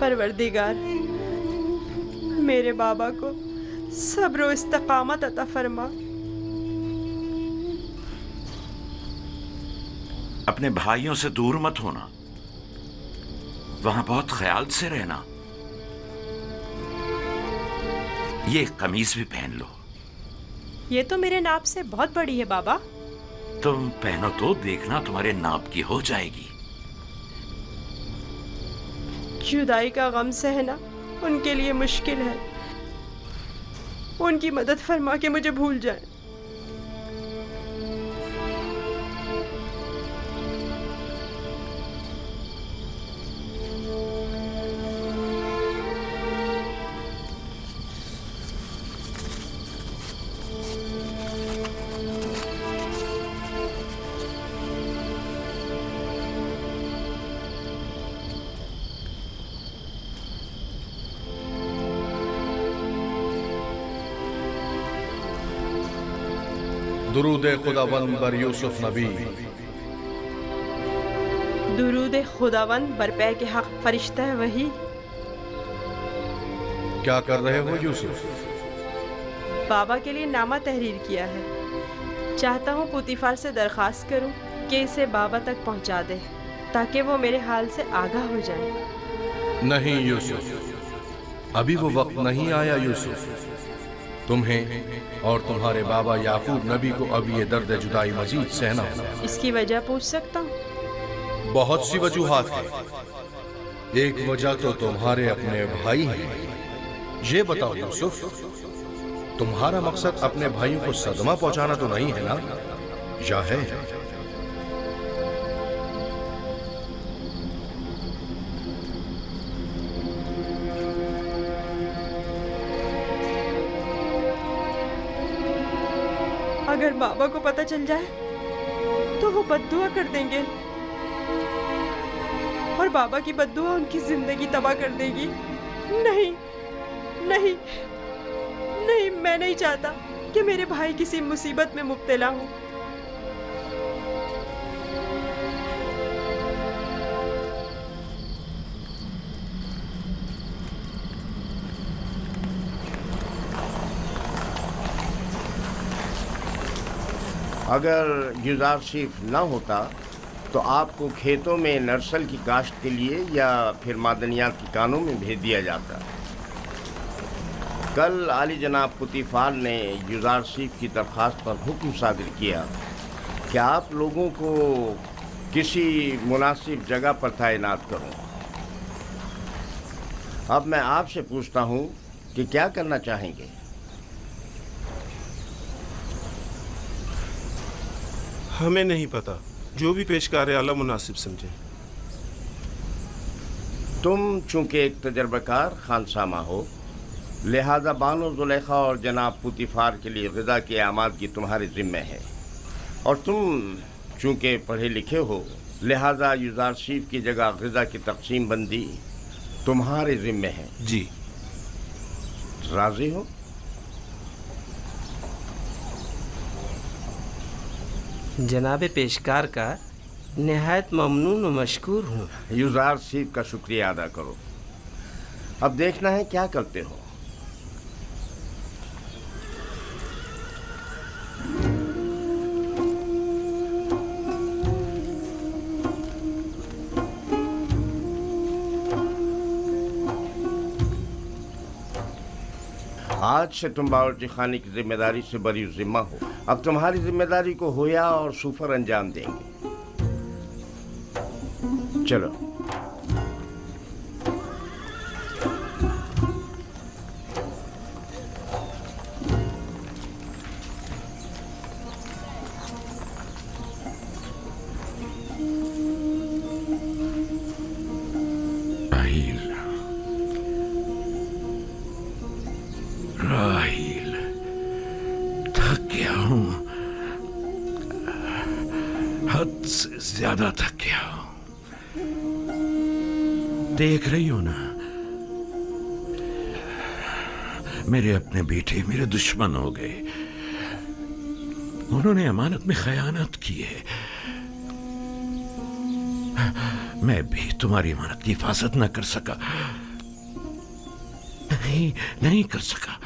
پروردگار میرے بابا کو صبر و استقامت عطا فرما. اپنے بھائیوں سے دور مت ہونا، وہاں بہت خیال سے رہنا. یہ قمیض بھی پہن لو. یہ تو میرے ناپ سے بہت بڑی ہے بابا. تم پہنو تو دیکھنا تمہارے ناپ کی ہو جائے گی. جدائی کا غم سہنا ان کے لیے مشکل ہے. ان کی مدد فرما کے مجھے بھول جائیں. درود خداوند بر یوسف نبی. درود خداوند بر پیک حق فرشتہ وحی. کیا کر رہے ہو یوسف؟ بابا کے لیے نامہ تحریر کیا ہے. چاہتا ہوں پوتیفار سے درخواست کروں کہ اسے بابا تک پہنچا دے تاکہ وہ میرے حال سے آگاہ ہو جائیں. نہیں یوسف، ابھی وہ وقت نہیں آیا یوسف. تمہیں اور تمہارے بابا یعقوب نبی کو اب یہ درد جدائی مزید سہنا ہوگا. اس کی وجہ پوچھ سکتا ہوں؟ بہت سی وجوہات ہیں. ایک وجہ تو تمہارے اپنے بھائی ہیں. یہ بتاؤ یوسف، تمہارا مقصد اپنے بھائیوں کو صدمہ پہنچانا تو نہیں ہے نا، یا ہے؟ اگر بابا کو پتہ چل جائے تو وہ بد دعا کر دیں گے اور بابا کی بد دعا ان کی زندگی تباہ کر دے گی. نہیں نہیں نہیں، میں نہیں چاہتا کہ میرے بھائی کسی مصیبت میں مبتلا ہوں. اگر یوزارشیف نہ ہوتا تو آپ کو کھیتوں میں نرسل کی کاشت کے لیے یا پھر معدنیات کی کانوں میں بھیج دیا جاتا. کل عالی جناب پوتیفار نے یوزارشیف کی درخواست پر حکم صادر کیا کہ آپ لوگوں کو کسی مناسب جگہ پر تعینات کروں. اب میں آپ سے پوچھتا ہوں کہ کیا کرنا چاہیں گے؟ ہمیں نہیں پتا، جو بھی پیشکار اعلیٰ مناسب سمجھے. تم چونکہ ایک تجربہ کار خانسامہ ہو، لہذا بانو زلیخا اور جناب پوتیفار کے لیے غذا کی آمادگی تمہارے ذمہ ہے، اور تم چونکہ پڑھے لکھے ہو، لہذا یوزارشیف کی جگہ غذا کی تقسیم بندی تمہارے ذمہ ہے. جی. راضی ہو؟ جناب پیشکار کا نہایت ممنون و مشکور ہوں. یوزارشیف کا شکریہ ادا کرو. اب دیکھنا ہے کیا کرتے ہو. آج سے تم باورچی خانے کی ذمہ داری سے بری ذمہ ہو. اب تمہاری ذمہ داری کو ہویا اور سوفر انجام دیں گے. چلو. راہیل، تھک گیا ہوں، حد سے زیادہ تھک گیا ہوں. دیکھ رہی ہو نا، میرے اپنے بیٹے میرے دشمن ہو گئے. انہوں نے امانت میں خیانت کی ہے. میں بھی تمہاری امانت کی حفاظت نہ کر سکا नहीं कर सका।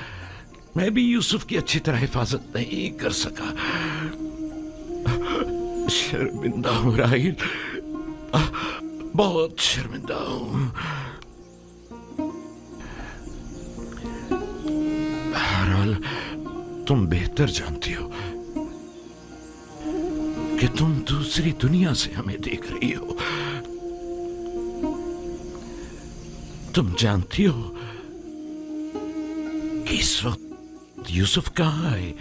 मैं भी यूसुफ की अच्छी तरह हिफाजत नहीं कर सका। शर्मिंदा हूं राहिल, बहुत शर्मिंदा हूं। बहरहाल तुम बेहतर जानती हो कि तुम दूसरी दुनिया से हमें देख रही हो। तुम जानती हो कि इस वक्त यूसुफ कहां है।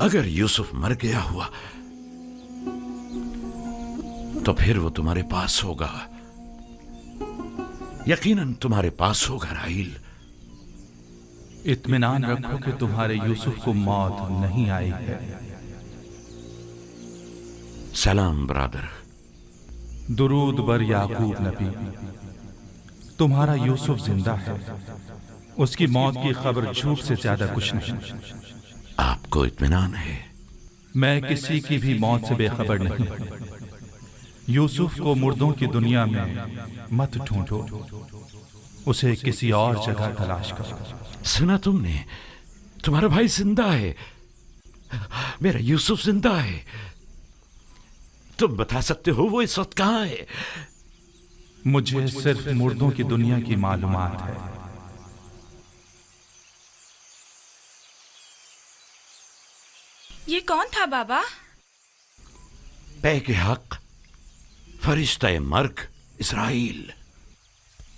अगर यूसुफ मर गया हुआ तो फिर वो तुम्हारे पास होगा, यकीनन तुम्हारे पास होगा राहिल। इत्मीनान रखो कि तुम्हारे यूसुफ को मौत नहीं आई है। सलाम ब्रदर। दुरूद बर याकूब नबी। तुम्हारा यूसुफ जिंदा है, उसकी मौत की खबर झूठ से ज्यादा कुछ नहीं। आपको इत्मीनान है? मैं किसी की भी मौत से बेखबर नहीं। यूसुफ को मुर्दों की दुनिया में मत ढूंढो, उसे किसी और जगह तलाश करो। सुना तुमने? तुम्हारा भाई जिंदा है, मेरा यूसुफ जिंदा है। तुम बता सकते हो वो इस वक्त कहां है? मुझे सिर्फ मुर्दों की दुनिया की मालूमात है। ये कौन था बाबा? पैके हक, फरिश्ता मर्ग इस्राइल।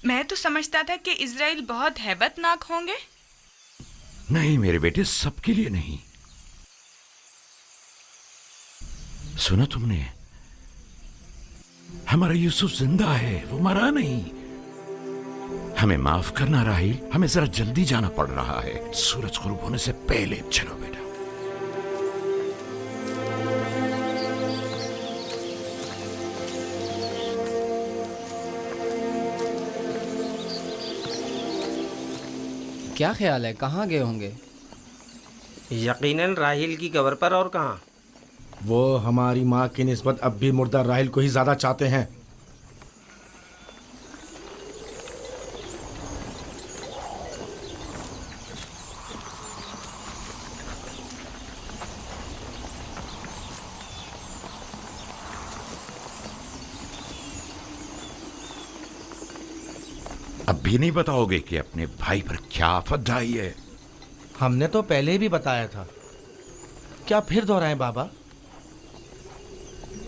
मैं तो समझता था कि इजराइल बहुत हैबतनाक होंगे। नहीं मेरे बेटे, सबके लिए नहीं। सुना तुमने? हमारा यूसुफ जिंदा है, वो मरा नहीं। हमें माफ करना राहिल, हमें जरा जल्दी जाना पड़ रहा है। सूरज गुरूब होने से पहले चलो बेटा। क्या ख्याल है, कहाँ गए होंगे? यकीनन राहिल की कब्र पर, और कहाँ। वो हमारी माँ की निस्बत अब भी मुर्दा राहिल को ही ज्यादा चाहते हैं। अब भी नहीं बताओगे कि अपने भाई पर क्या आफत ढाई है? हमने तो पहले भी बताया था, क्या फिर दोहराएं बाबा?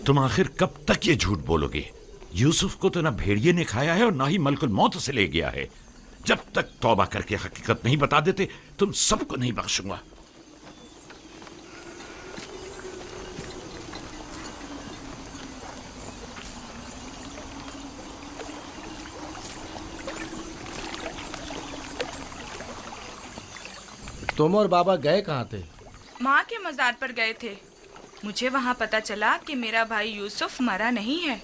तुम आखिर कब तक ये झूठ बोलोगे? यूसुफ को तो ना भेड़िए ने खाया है और ना ही मलकुल मौत से ले गया है। जब तक तौबा करके हकीकत नहीं बता देते तुम सबको नहीं बख्शूंगा। तुम और बाबा गए कहाँ थे? माँ के मजार पर गए थे। मुझे वहाँ पता चला कि मेरा भाई यूसुफ मरा नहीं है।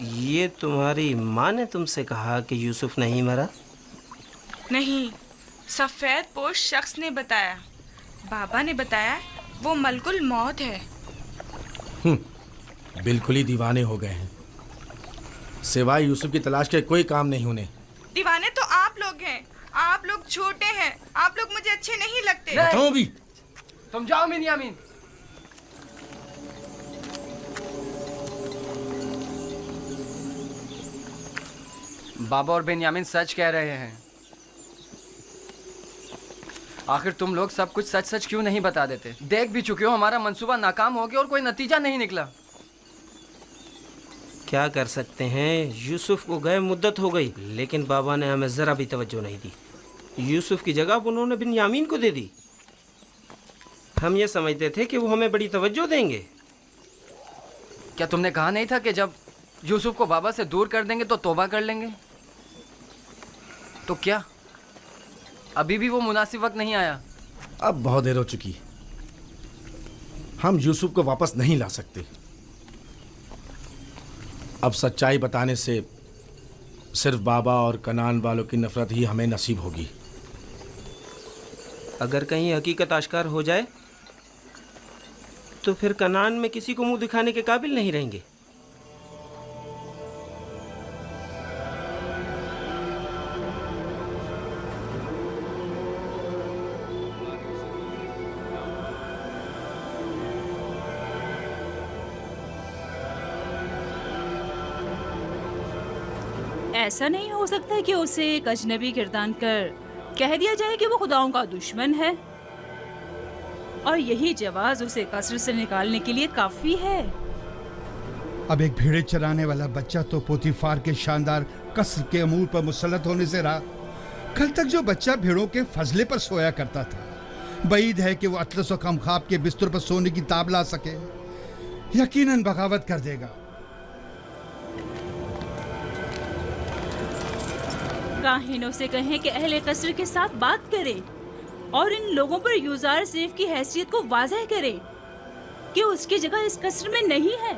ये तुम्हारी माँ ने तुमसे कहा कि यूसुफ नहीं मरा? नहीं, सफ़ेद पोश शख्स ने बताया। बाबा ने बताया वो मलकुल मौत है। बिल्कुल ही दीवाने हो गए हैं। सिवाय यूसुफ की तलाश के कोई काम नहीं उन्हें। दीवाने तो आप लोग हैं। आप लोग छोटे हैं। आप लोग मुझे अच्छे नहीं लगते। बताओ भी। तुम जाओ बिन्यामीन। बाबा और बिन्यामीन सच कह रहे हैं। आखिर तुम लोग सब कुछ सच सच क्यों नहीं बता देते? देख भी चुके हो हमारा मंसूबा नाकाम हो गया और कोई नतीजा नहीं निकला। क्या कर सकते हैं, यूसुफ को गए मुद्दत हो गई, लेकिन बाबा ने हमें ज़रा भी तवज्जो नहीं दी। यूसुफ की जगह उन्होंने बिन्यामीन को दे दी। हम ये समझते थे कि वो हमें बड़ी तवज्जो देंगे। क्या तुमने कहा नहीं था कि जब यूसुफ को बाबा से दूर कर देंगे तो तौबा कर लेंगे? तो क्या अभी भी वो मुनासिब वक्त नहीं आया? अब बहुत देर हो चुकी। हम यूसुफ को वापस नहीं ला सकते। अब सच्चाई बताने से सिर्फ बाबा और कनान वालों की नफरत ही हमें नसीब होगी। अगर कहीं हकीकत आश्कार हो जाए तो फिर कनान में किसी को मुंह दिखाने के काबिल नहीं रहेंगे। ایسا نہیں ہو سکتا کہ اسے ایک اجنبی گردان کر کہہ دیا جائے کہ وہ خداؤں کا دشمن ہے اور یہی جواز اسے قصر سے نکالنے کے لیے کافی ہے؟ اب ایک بھیڑے چرانے والا بچہ تو پوتیفار کے شاندار قصر کے امور پر مسلط ہونے سے رہا۔ کل تک جو بچہ بھیڑوں کے فضلے پر سویا کرتا تھا، بعید ہے کہ وہ اطلس و کمخاب کے بستر پر سونے کی تاب لا سکے۔ یقیناً بغاوت کر دے گا۔ کاہنوں سے کہیں کہ اہل قصر کے ساتھ بات کرے اور ان لوگوں پر یوزار سیف کی حیثیت کو واضح کرے کہ اس کی جگہ اس قصر میں نہیں ہے۔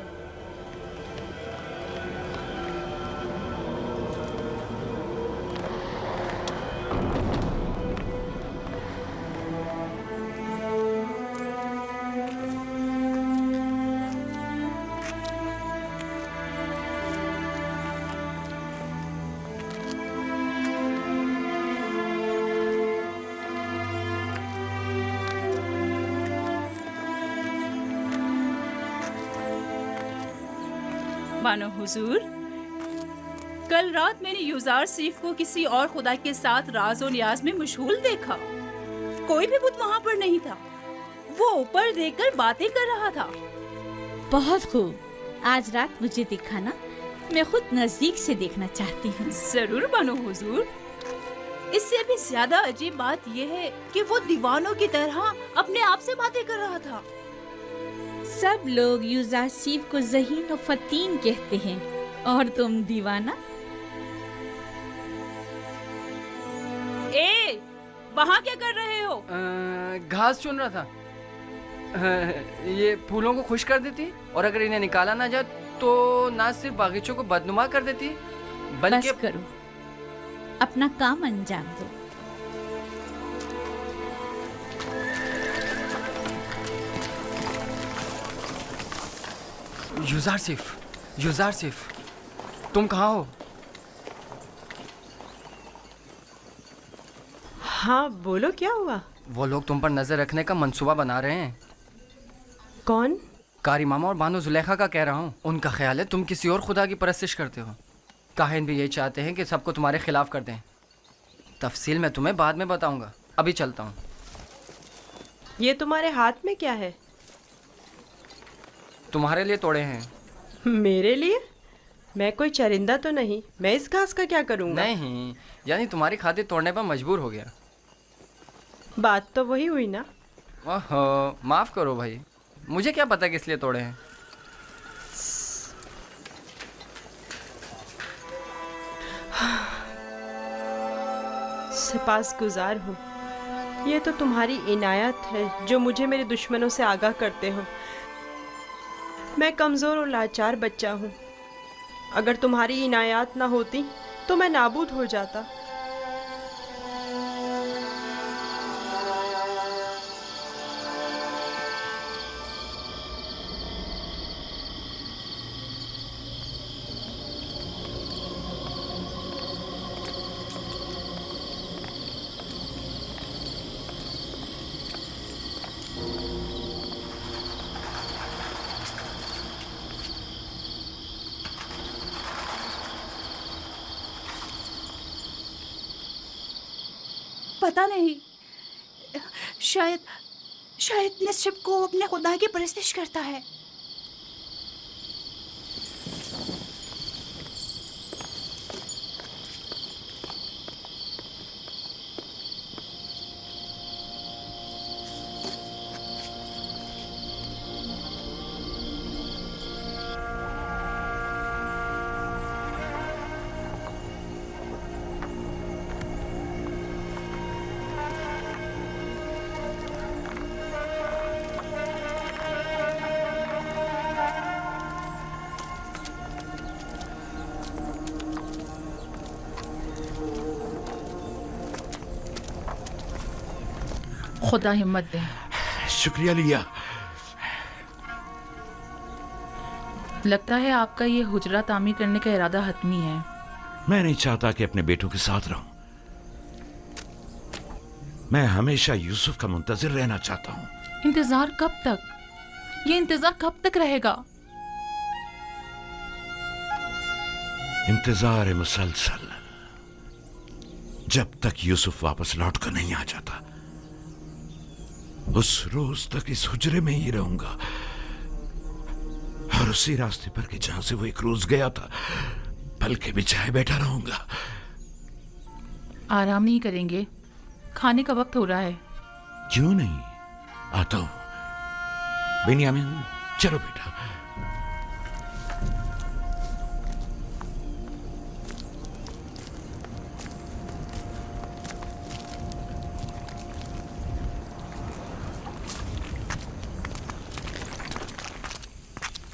بانو حضور، کل رات میں نے یوزار سیف کو کسی اور خدا کے ساتھ راز و نیاز میں مشغول دیکھا۔ کوئی بھی بت وہاں پر نہیں تھا، وہ اوپر دیکھ کر باتیں کر رہا تھا۔ بہت خوب، آج رات مجھے دکھانا، میں خود نزدیک سے دیکھنا چاہتی ہوں۔ ضرور بانو حضور۔ اس سے بھی زیادہ عجیب بات یہ ہے کہ وہ دیوانوں کی طرح اپنے آپ سے باتیں کر رہا تھا۔ سب لوگ یوزاسیف کو ذہین و فتین کہتے ہیں، اور تم دیوانہ۔ اے، وہاں کیا کر رہے ہو؟ گھاس چن رہا تھا۔ یہ پھولوں کو خشک کر دیتی اور اگر انہیں نکالا نہ جائے تو نہ صرف باغیچوں کو بدنما کر دیتی بلکہ بس کرو، اپنا کام انجام دو۔ یوزار صف، تم کہاں ہو؟ ہاں بولو، کیا ہوا؟ وہ لوگ تم پر نظر رکھنے کا منصوبہ بنا رہے ہیں۔ کون؟ کاری ماما اور بانو زلیخا کا کہہ رہا ہوں۔ ان کا خیال ہے تم کسی اور خدا کی پرستش کرتے ہو۔ کاہن بھی یہی چاہتے ہیں کہ سب کو تمہارے خلاف کر دیں۔ تفصیل میں تمہیں بعد میں بتاؤں گا، ابھی چلتا ہوں۔ یہ تمہارے ہاتھ میں کیا ہے؟ تمہارے لیے توڑے ہیں۔ میرے لیے؟ میں کوئی چرندہ تو نہیں، میں اس گھاس کا کیا کروں گا؟ نہیں، یعنی تمہاری خاطر توڑنے پر مجبور ہو گیا۔ بات تو وہی ہوئی نا۔ اوہو، معاف کرو بھائی، مجھے کیا پتا کس لیے توڑے ہیں۔ سپاس گزار ہوں، یہ تو تمہاری عنایت ہے جو مجھے میرے دشمنوں سے آگاہ کرتے ہو۔ میں کمزور اور لاچار بچہ ہوں، اگر تمہاری عنایات نہ ہوتی تو میں نابود ہو جاتا۔ پتہ نہیں، شاید نصب کو اپنے خدا کی پرستش کرتا ہے۔ خدا ہمت دے۔ شکریہ لیا۔ لگتا ہے آپ کا یہ حجرہ تعمیر کرنے کا ارادہ حتمی ہے۔ میں نہیں چاہتا کہ اپنے بیٹوں کے ساتھ رہوں، میں ہمیشہ یوسف کا منتظر رہنا چاہتا ہوں۔ انتظار کب تک؟ یہ انتظار کب تک رہے گا؟ इंतजार मुसलसल, जब तक यूसुफ वापस लौट कर नहीं आ जाता उस रोज तक इस हुजरे में ही रहूंगा और उसी रास्ते पर कि जहां से वो एक रोज गया था पलके बिछाए बैठा रहूंगा। आराम नहीं करेंगे? खाने का वक्त हो रहा है। क्यों नहीं, आता हूं। बेनियामिन चलो बेटा।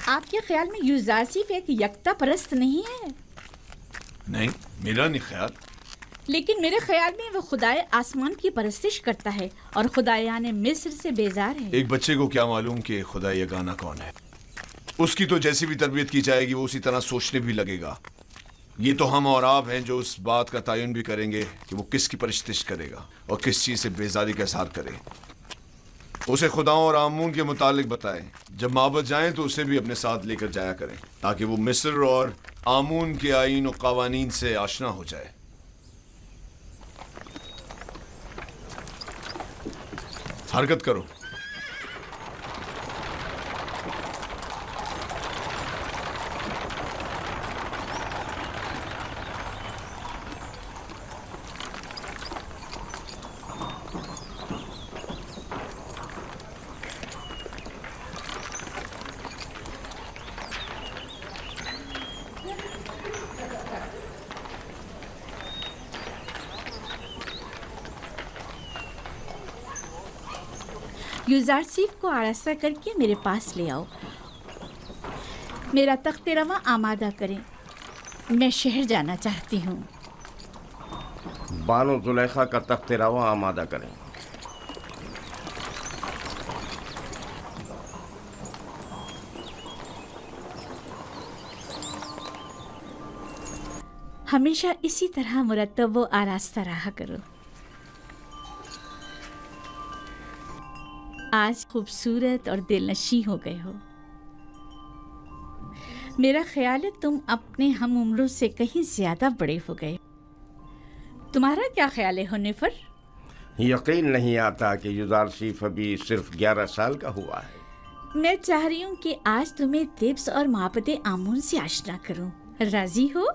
आपके ख्याल में यूजारसीफ एक यकता परस्त नहीं है? नहीं, मेरा नहीं ख्याल। लेकिन मेरे ख्याल में वो खुदाए आसमान की परस्तिश करता है और खुदायाने मिस्र से बेजार है। एक बच्चे को क्या मालूम कि खुदा यगाना कौन है? उसकी तो जैसी भी तरबियत की जाएगी वो उसी तरह सोचने भी लगेगा। ये तो हम और आप हैं जो उस बात का तयन भी करेंगे कि वो किसकी परस्तिश करेगा और किस चीज़ से बेजारी का इज़हार करे। उसे खुदाओं और आमून के मुतालिक बताएं। जब माबद जाएं तो उसे भी अपने साथ लेकर जाया करें ताकि वो मिस्र और आमून के आईन और कवानीन से आशना हो जाए। हरकत करो। यूजारसीफ को आरास्ता करके मेरे पास ले आओ। मेरा तख्त रवा आमादा करें, मैं शहर जाना चाहती हूँ। बानो जुलेखा का तख्त रवा आमादा करें। हमेशा इसी तरह मुरत्तब व आरास्ता रहा करो। आज खूबसूरत और दिलनशी हो गए हो। मेरा ख्याल है तुम अपने हम उम्रों से कहीं ज्यादा बड़े हो गए। तुम्हारा क्या ख्याल है हुनैफर? यकीन नहीं आता कि यूजारसीफ अभी सिर्फ 11 साल का हुआ है। मैं चाह रही हूँ कि आज तुम्हें तिब्स और माबद आमून से आशना करूँ। राजी हो?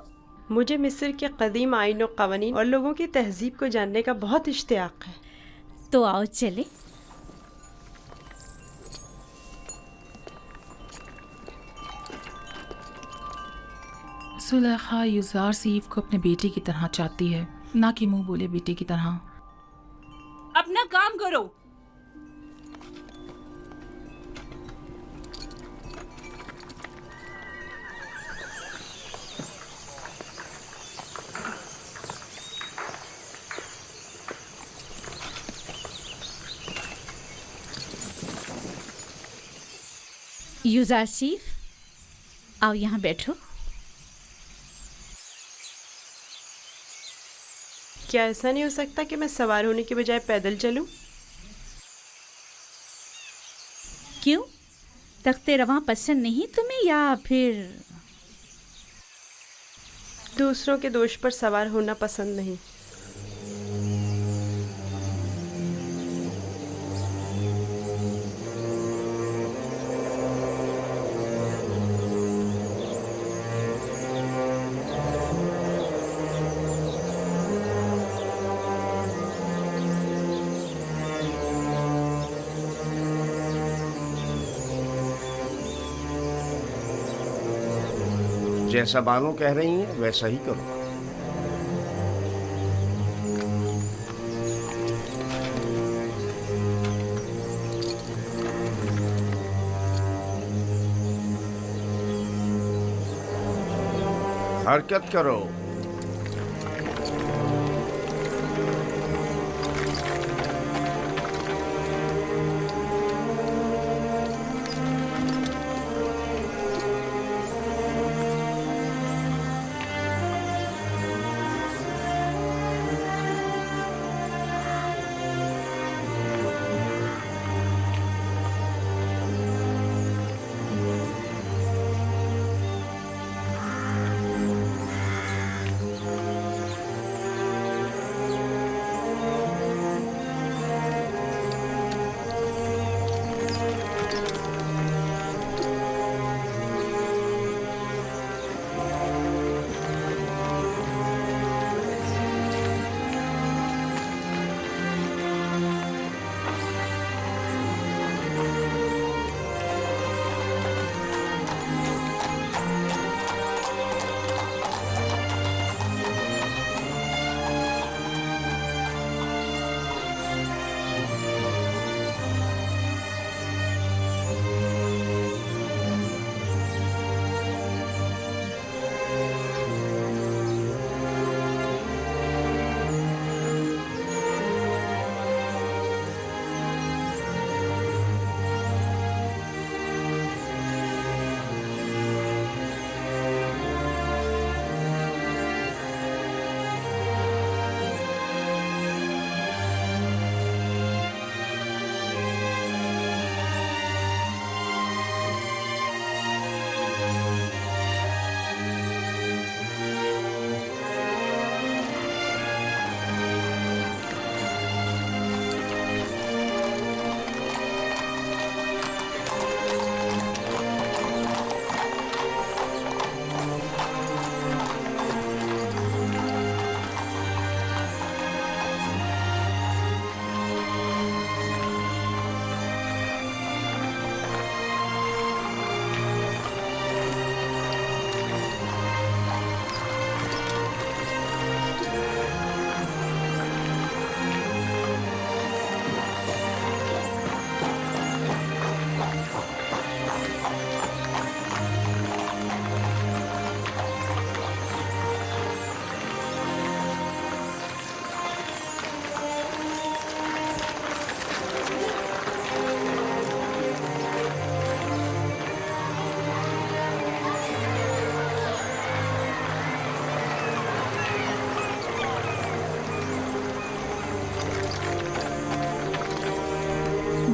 मुझे मिस्र के कदीम आईन और कवानीन और लोगों की तहजीब को जानने का बहुत इश्तियाक है। तो आओ चले। सुलेखा यूजारसीफ को अपने बेटे की तरह चाहती है, ना कि मुंह बोले बेटे की तरह। अपना काम करो। यूजारसीफ, आओ यहाँ बैठो। क्या ऐसा नहीं हो सकता कि मैं सवार होने के बजाय पैदल चलूं? क्यों? तख्ते रवां पसंद नहीं तुम्हें या फिर दूसरों के दोष पर सवार होना पसंद नहीं? जैसा बानो कह रही हैं वैसा ही करो। हरकत करो।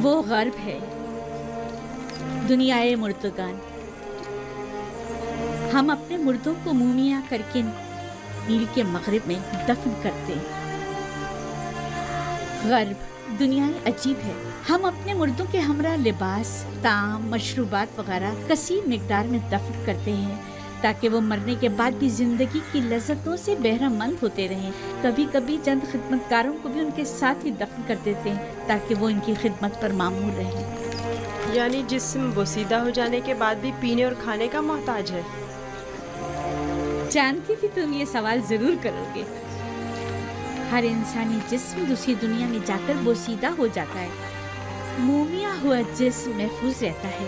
वो गर्ब है, दुनियाए मुर्दगान। हम अपने मुर्दों को मूमिया करके नील के मगरिब में दफन करते हैं। गर्ब दुनिया अजीब है। हम अपने मुर्दों के हमरा लिबास, ताम, मशरूबात वगैरह कसीर मिकदार में दफन करते हैं ताकि वो मरने के बाद भी जिंदगी की लज्जतों से बहरामंद होते रहें। कभी कभी चंद खिदमतकारों को भी उनके साथ ही दफन कर देते हैं ताकि वो इनकी खिदमत पर मामूर रहें। यानी जिस्म बोसीदा हो जाने के बाद भी पीने और खाने का मोहताज है। जानती थी तुम ये सवाल जरूर करोगे। हर इंसानी जिस्म दूसरी दुनिया में जाकर बोसीदा हो जाता है। मोमिया हुआ जिस्म महफूज रहता है,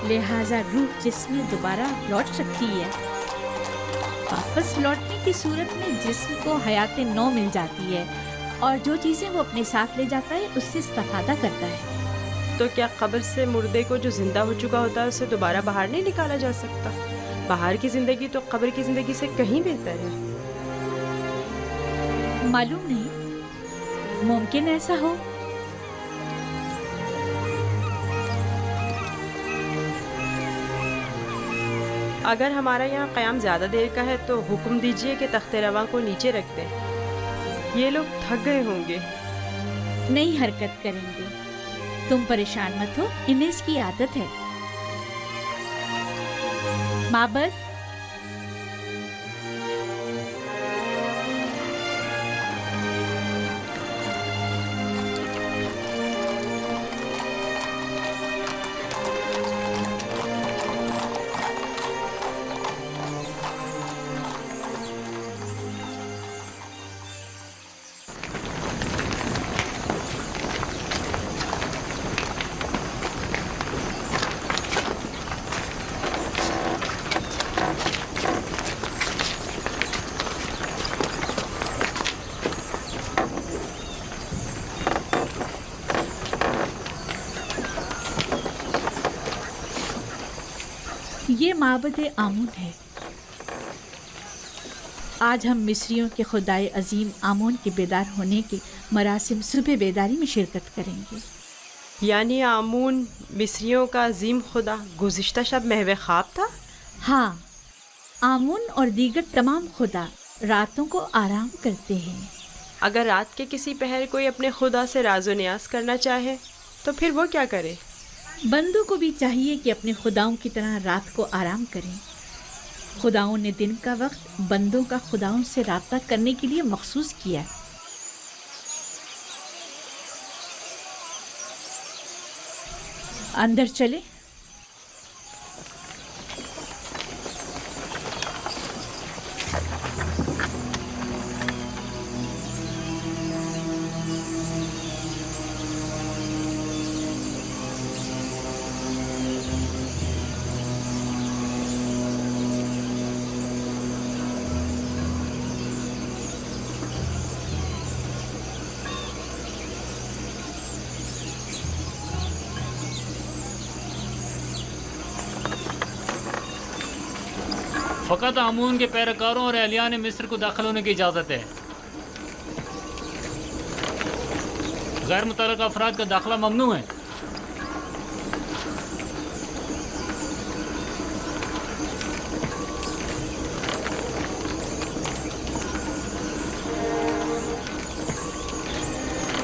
लिहाजा रूह जिस्म में दोबारा लौट सकती है। वापस लौटने की सूरत में जिस्म को हयात नौ मिल जाती है और जो चीज़ें वो अपने साथ ले जाता है उससे इस्तेफादा करता है। तो क्या कब्र से मुर्दे को जो जिंदा हो चुका होता है उसे दोबारा बाहर नहीं निकाला जा सकता? बाहर की जिंदगी तो कब्र की जिंदगी से कहीं बेहतर है। मालूम नहीं, मुमकिन ऐसा हो। अगर हमारा यहाँ क़याम ज़्यादा देर का है तो हुक्म दीजिए कि तख्ते रवा को नीचे रख दें। ये लोग थक गए होंगे। नई हरकत करेंगे, तुम परेशान मत हो, इन्हें इसकी आदत है। माबद, ये माबद आमून है। आज हम मिस्रियों के खुदाए अजीम आमून के बेदार होने के मरासिम सुबह बेदारी में शिरकत करेंगे। यानी आमून मिस्रियों का अजीम खुदा गुज़िश्ता शब महवे ख्वाब था? हाँ, आमून और दीगर तमाम खुदा रातों को आराम करते हैं। अगर रात के किसी पहर कोई अपने खुदा से राज़ो न्याज करना चाहे तो फिर वो क्या करे? बंदों को भी चाहिए कि अपने खुदाओं की तरह रात को आराम करें। खुदाओं ने दिन का वक्त बंदों का खुदाओं से राब्ता करने के लिए मखसूस किया। अंदर चले। फ़कत आमून के पैरोकारों और अहलियान मिस्र को दाखिल होने की इजाज़त है। गैर मुतल्लक़ अफराद का दाखिला ममनू है।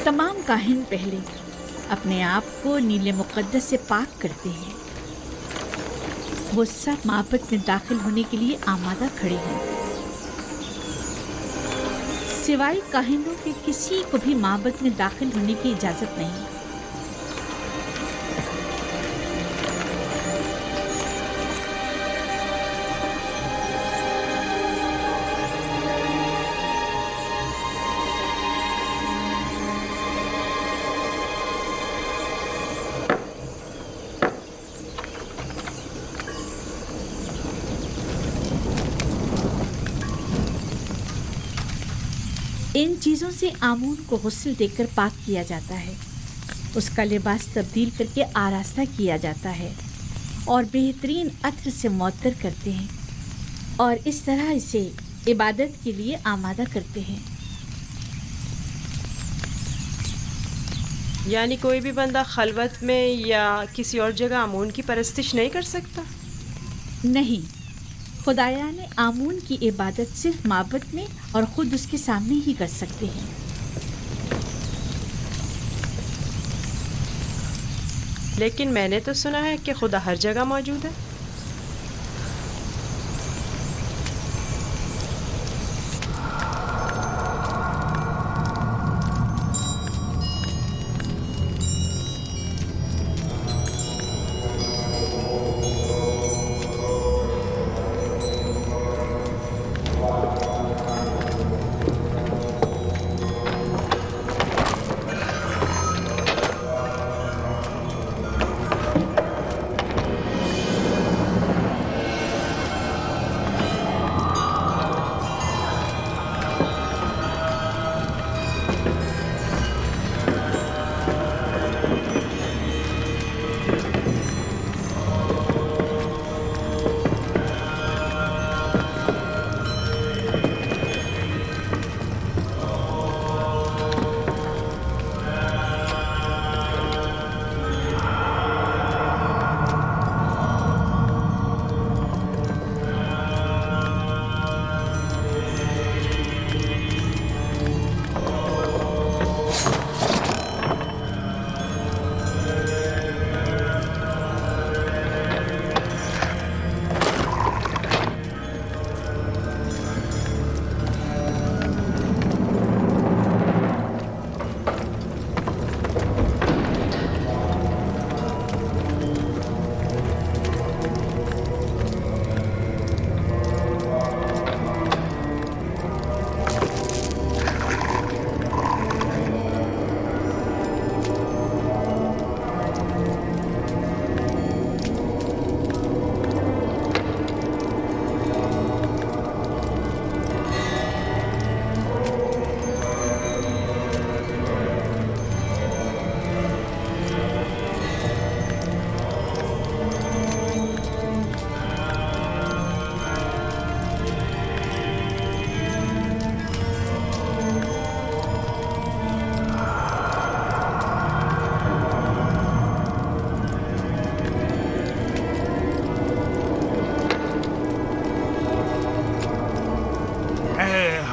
तमाम काहिन पहले अपने आप को नीले मुक़द्दस से पाक करते हैं। वो सब माबद में दाखिल होने के लिए आमादा खड़े हैं। सिवाय काहिनों के किसी को भी माबद में दाखिल होने की इजाज़त नहीं। इन चीज़ों से आमून को गुस्ल देकर पाक किया जाता है, उसका लिबास तब्दील करके आरास्ता किया जाता है और बेहतरीन अत्र से मुअत्तर करते हैं और इस तरह इसे इबादत के लिए आमादा करते हैं। یعنی کوئی بھی بندہ خلوت میں یا کسی اور جگہ آمون کی پرستش نہیں کر سکتا؟ نہیں، خدایان آمون کی عبادت صرف معبد میں اور خود اس کے سامنے ہی کر سکتے ہیں۔ لیکن میں نے تو سنا ہے کہ خدا ہر جگہ موجود ہے۔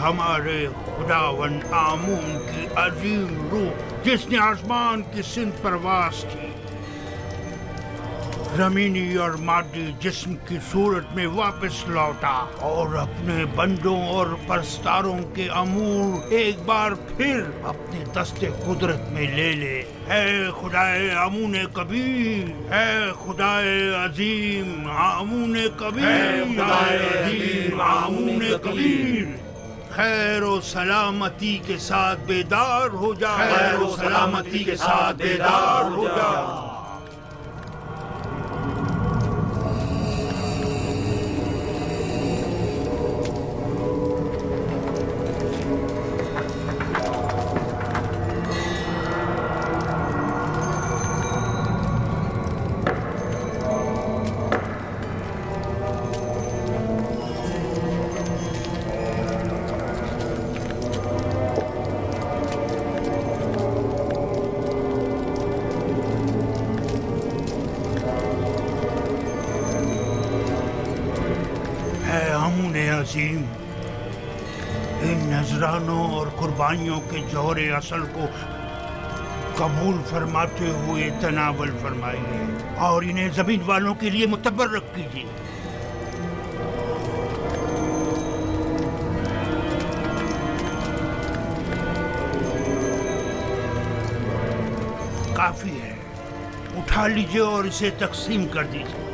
ہمارے خداون آمون کی عظیم روح جس نے آسمان کی سمت پرواز کی، زمینی اور مادی جسم کی صورت میں واپس لوٹا اور اپنے بندوں اور پرستاروں کے امور ایک بار پھر اپنے دست قدرت میں لے لے۔ اے خدائے آمون کبیر، اے خدائے عظیم آمون کبیر، خدائے عظیم آمون کبیر، خیر و سلامتی کے ساتھ بیدار ہو جا، خیر و سلامتی کے ساتھ بیدار ہو جا۔ عظیم، ان نذرانوں اور قربانیوں کے جوہر اصل کو قبول فرماتے ہوئے تناول فرمائیے اور انہیں زمین والوں کے لیے متبرک کیجیے۔ کافی ہے، اٹھا لیجیے اور اسے تقسیم کر دیجیے۔